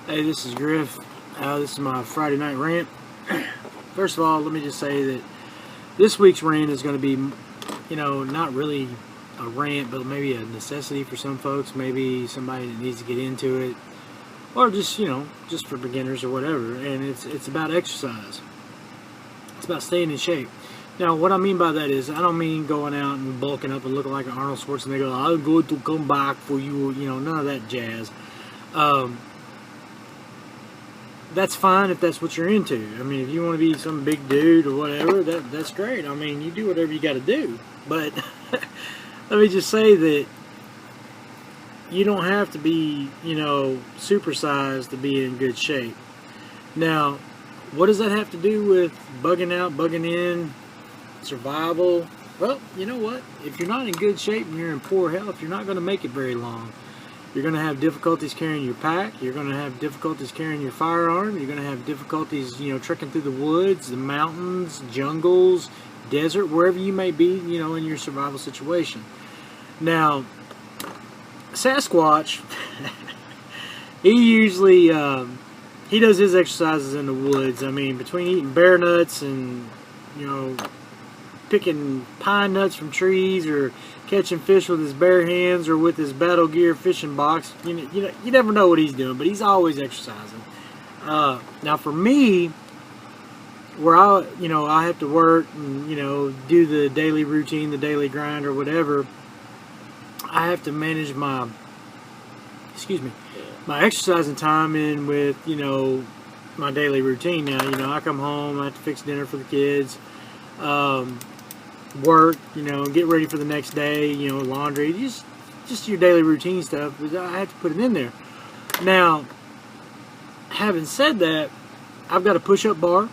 Hey, this is Griff. This is my Friday night rant. First of all, let me just say that this week's rant is going to be, not really a rant, but maybe a necessity for some folks. Maybe somebody that needs to get into it, or just, just for beginners or whatever. And it's about exercise. It's about staying in shape. Now, what I mean by that is, I don't mean going out and bulking up and looking like an Arnold Schwarzenegger. I'm going to come back for you. None of that jazz. That's fine if that's what you're into. I mean, if you want to be some big dude or whatever, that's great. I mean, you do whatever you got to do. But let me just say that you don't have to be, supersized to be in good shape. Now, what does that have to do with bugging out, bugging in, survival? Well, you know what? If you're not in good shape and you're in poor health, you're not going to make it very long. You're going to have difficulties carrying your pack. You're going to have difficulties carrying your firearm. You're going to have difficulties, trekking through the woods, the mountains, jungles, desert, wherever you may be, in your survival situation. Now, Sasquatch, he usually, he does his exercises in the woods. I mean, between eating bear nuts and, picking pine nuts from trees or catching fish with his bare hands or with his battle gear fishing box, you never know what he's doing, but he's always exercising. Now for me, where I have to work and do the daily routine, the daily grind or whatever, I have to manage my exercising time in with my daily routine. Now I come home, I have to fix dinner for the kids, work, get ready for the next day, laundry, just your daily routine stuff, but I have to put it in there. Now, having said that, I've got a push-up bar.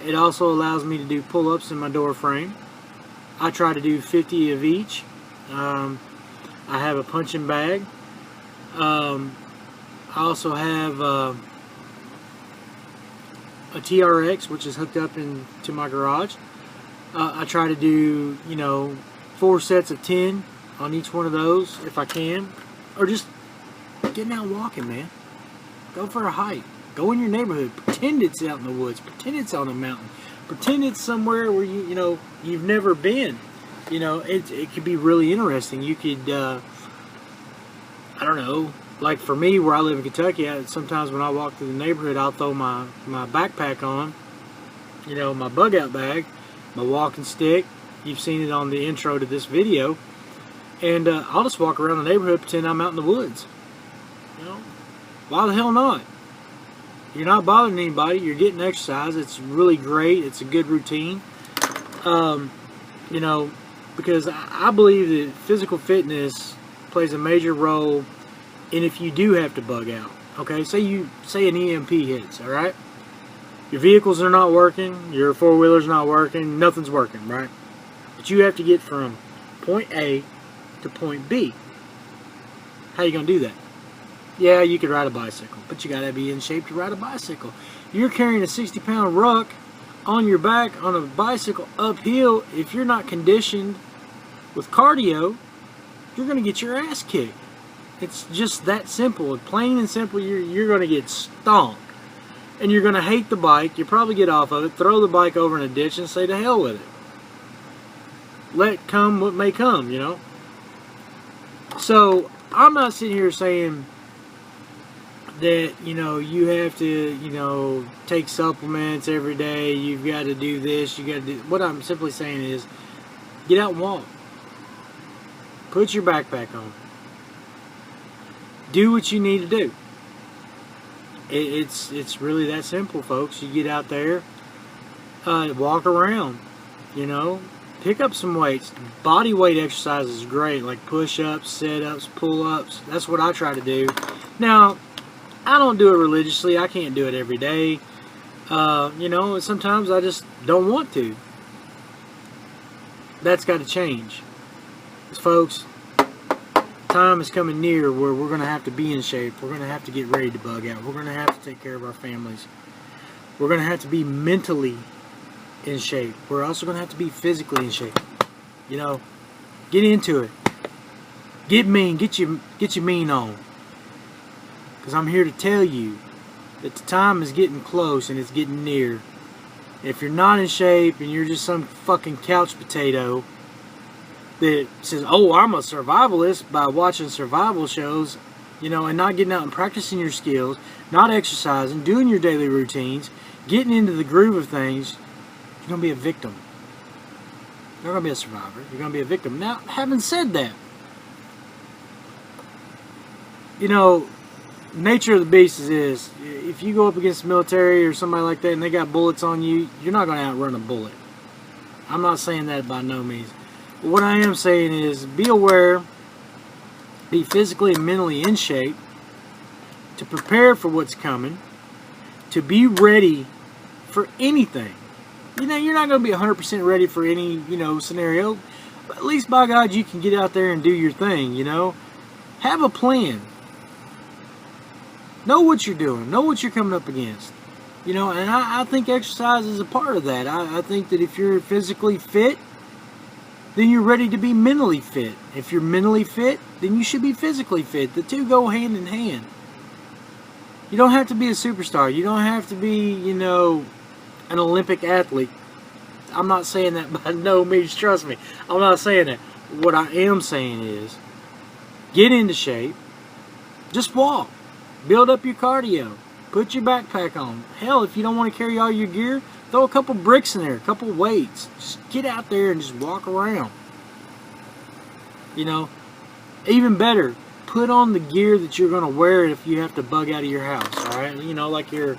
It also allows me to do pull-ups in my door frame. I try to do 50 of each. I have a punching bag. I also have a TRX, which is hooked up into my garage. I try to do, 4 sets of 10 on each one of those if I can. Or just getting out and walking, man. Go for a hike. Go in your neighborhood. Pretend it's out in the woods. Pretend it's on a mountain. Pretend it's somewhere where you've never been. It could be really interesting. You could, I don't know, like for me where I live in Kentucky, sometimes when I walk through the neighborhood, I'll throw my backpack on, my bug out bag, my walking stick. You've seen it on the intro to this video. And I'll just walk around the neighborhood, pretend I'm out in the woods. Why the hell not? You're not bothering anybody. You're getting exercise. It's really great. It's a good routine. Because I believe that physical fitness plays a major role in if you do have to bug out. Okay, say an EMP hits, all right? Your vehicles are not working, your four-wheeler's not working, nothing's working, right? But you have to get from point A to point B. How you going to do that? Yeah, you could ride a bicycle, but you got to be in shape to ride a bicycle. You're carrying a 60-pound ruck on your back on a bicycle uphill. If you're not conditioned with cardio, you're going to get your ass kicked. It's just that simple. Plain and simple, you're going to get stomped. And you're going to hate the bike. You'll probably get off of it, throw the bike over in a ditch, and say to hell with it. Let come what may come, So, I'm not sitting here saying that, you have to, take supplements every day. You've got to do this. You got to do... What I'm simply saying is, get out and walk. Put your backpack on. Do what you need to do. It's really that simple, folks. You get out there, walk around, pick up some weights. Body weight exercise is great, like push-ups, sit-ups, pull-ups. That's what I try to do. Now, I don't do it religiously. I can't do it every day. Sometimes I just don't want to. That's got to change. Because, folks, time is coming near where we're going to have to be in shape. We're going to have to get ready to bug out. We're going to have to take care of our families. We're going to have to be mentally in shape. We're also going to have to be physically in shape. Get into it. Get mean. Get your mean on. Because I'm here to tell you that the time is getting close and it's getting near. If you're not in shape and you're just some fucking couch potato that says, oh, I'm a survivalist by watching survival shows, you know, and not getting out and practicing your skills, not exercising, doing your daily routines, getting into the groove of things, you're going to be a victim. You're going to be a survivor. You're going to be a victim. Now, having said that, you know, nature of the beast is if you go up against the military or somebody like that and they got bullets on you, you're not going to outrun a bullet. I'm not saying that by no means. But what I am saying is be aware, be physically and mentally in shape to prepare for what's coming, to be ready for anything. You know, you're not going to be 100% ready for any, you know, scenario. But at least, by God, you can get out there and do your thing, you know. Have a plan. Know what you're doing. Know what you're coming up against. You know, and I think exercise is a part of that. I think that if you're physically fit, then you're ready to be mentally fit. If you're mentally fit, then you should be physically fit. The two go hand in hand. You don't have to be a superstar. You don't have to be, you know, an Olympic athlete. I'm not saying that by no means, trust me. I'm not saying that. What I am saying is, get into shape. Just walk. Build up your cardio. Put your backpack on. Hell, if you don't want to carry all your gear, throw a couple bricks in there, a couple weights. Just get out there and just walk around. You know, even better, put on the gear that you're going to wear if you have to bug out of your house, alright? You know, like the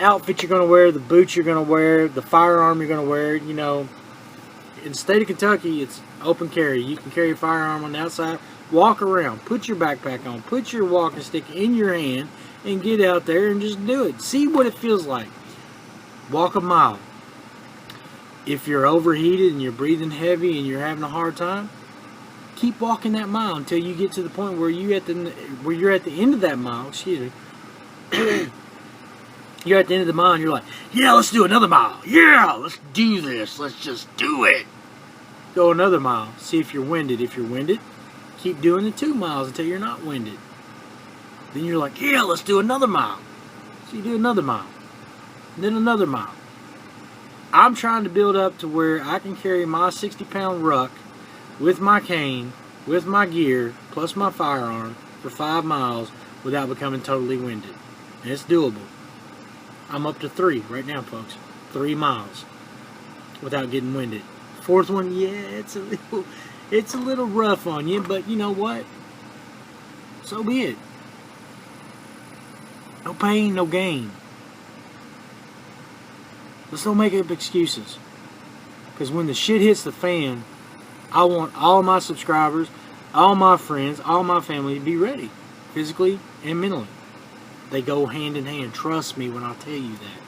outfit you're going to wear, the boots you're going to wear, the firearm you're going to wear. You know, in the state of Kentucky, it's open carry. You can carry a firearm on the outside. Walk around. Put your backpack on. Put your walking stick in your hand and get out there and just do it. See what it feels like. Walk a mile. If you're overheated and you're breathing heavy and you're having a hard time, keep walking that mile until you get to the point where you're at the end of that mile. Excuse me. You're at the end of the mile and you're like, yeah, let's do another mile. Yeah, let's do this. Let's just do it. Go another mile. See if you're winded. If you're winded, keep doing the 2 miles until you're not winded. Then you're like, yeah, let's do another mile. So you do another mile. And then another mile. I'm trying to build up to where I can carry my 60-pound ruck with my cane, with my gear, plus my firearm for 5 miles without becoming totally winded. And it's doable. I'm up to 3 right now, folks. 3 miles without getting winded. 4th one, yeah, it's a little rough on you, but you know what? So be it. No pain, no gain. Let's don't make up excuses. Because when the shit hits the fan, I want all my subscribers, all my friends, all my family to be ready. Physically and mentally. They go hand in hand. Trust me when I tell you that.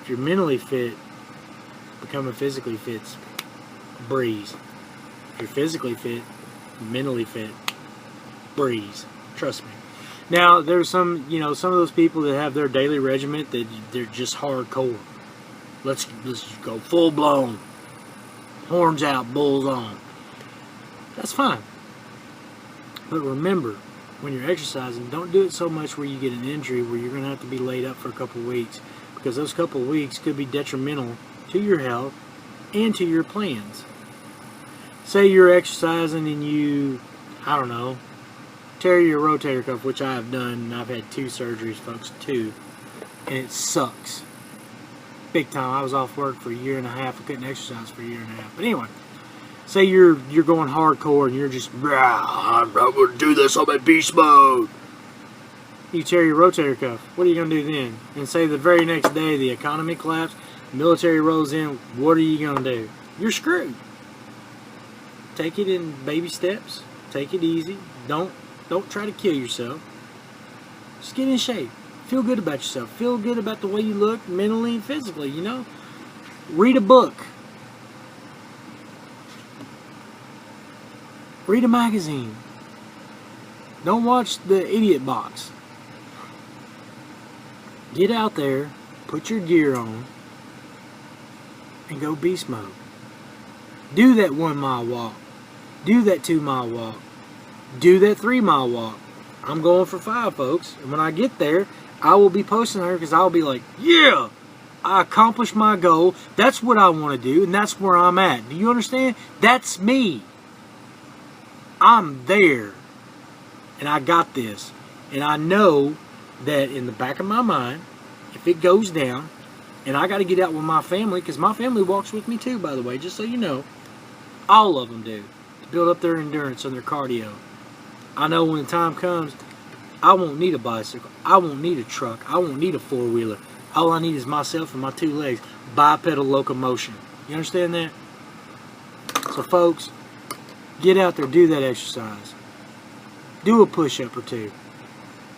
If you're mentally fit, becoming physically fit's a breeze. If you're physically fit, mentally fit, breeze. Trust me. Now, there's some of those people that have their daily regiment that they're just hardcore. Let's go full blown, horns out, bulls on. That's fine. But remember, when you're exercising, don't do it so much where you get an injury where you're going to have to be laid up for a couple of weeks, because those couple of weeks could be detrimental to your health and to your plans. Say you're exercising and you, I don't know, tear your rotator cuff, which I have done, and I've had 2 surgeries, folks, 2, and it sucks. Big time. I was off work for a year and a half. I couldn't exercise for a year and a half. But anyway, say you're going hardcore and you're just, I'm going to do this, I'm in beast mode. You tear your rotator cuff. What are you going to do then? And say the very next day the economy collapsed, the military rolls in, what are you going to do? You're screwed. Take it in baby steps. Take it easy. Don't try to kill yourself. Just get in shape. Feel good about yourself. Feel good about the way you look mentally and physically, you know. Read a book. Read a magazine. Don't watch the idiot box. Get out there, put your gear on, and go beast mode. Do that 1 mile walk. Do that 2 mile walk. Do that 3 mile walk. I'm going for 5, folks. And when I get there, I will be posting her because I'll be like, yeah, I accomplished my goal. That's what I want to do, and that's where I'm at. Do you understand? That's me. I'm there, and I got this. And I know that in the back of my mind, if it goes down, and I got to get out with my family, because my family walks with me too, by the way, just so you know. All of them do, to build up their endurance and their cardio. I know when the time comes, I won't need a bicycle. I won't need a truck. I won't need a 4-wheeler. All I need is myself and my 2 legs. Bipedal locomotion. You understand that? So, folks, get out there, do that exercise. Do a push-up or 2.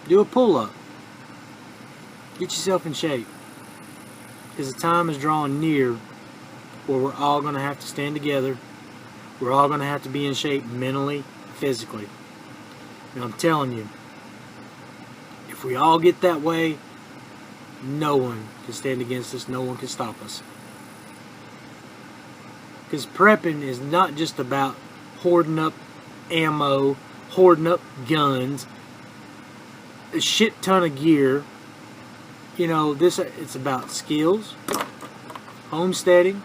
Do a pull-up. Get yourself in shape. Because the time is drawing near where we're all going to have to stand together. We're all going to have to be in shape mentally, physically. And I'm telling you, if we all get that way, no one can stand against us. No one can stop us. Because prepping is not just about hoarding up ammo, hoarding up guns, a shit ton of gear. You know, it's about skills, homesteading,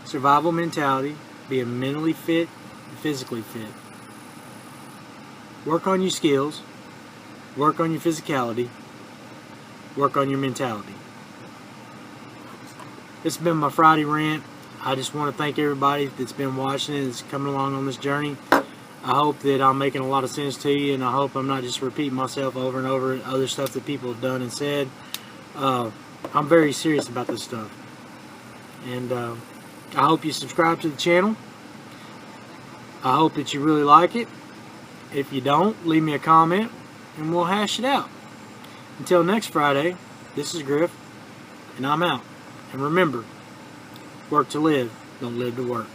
survival mentality, being mentally fit, and physically fit. Work on your skills, work on your physicality, work on your mentality. This has been my Friday rant. I just want to thank everybody that's been watching and that's coming along on this journey. I hope that I'm making a lot of sense to you, and I hope I'm not just repeating myself over and over, other stuff that people have done and said. I'm very serious about this stuff. And I hope you subscribe to the channel. I hope that you really like it. If you don't, leave me a comment and we'll hash it out. Until next Friday, this is Griff, and I'm out. And remember, work to live, don't live to work.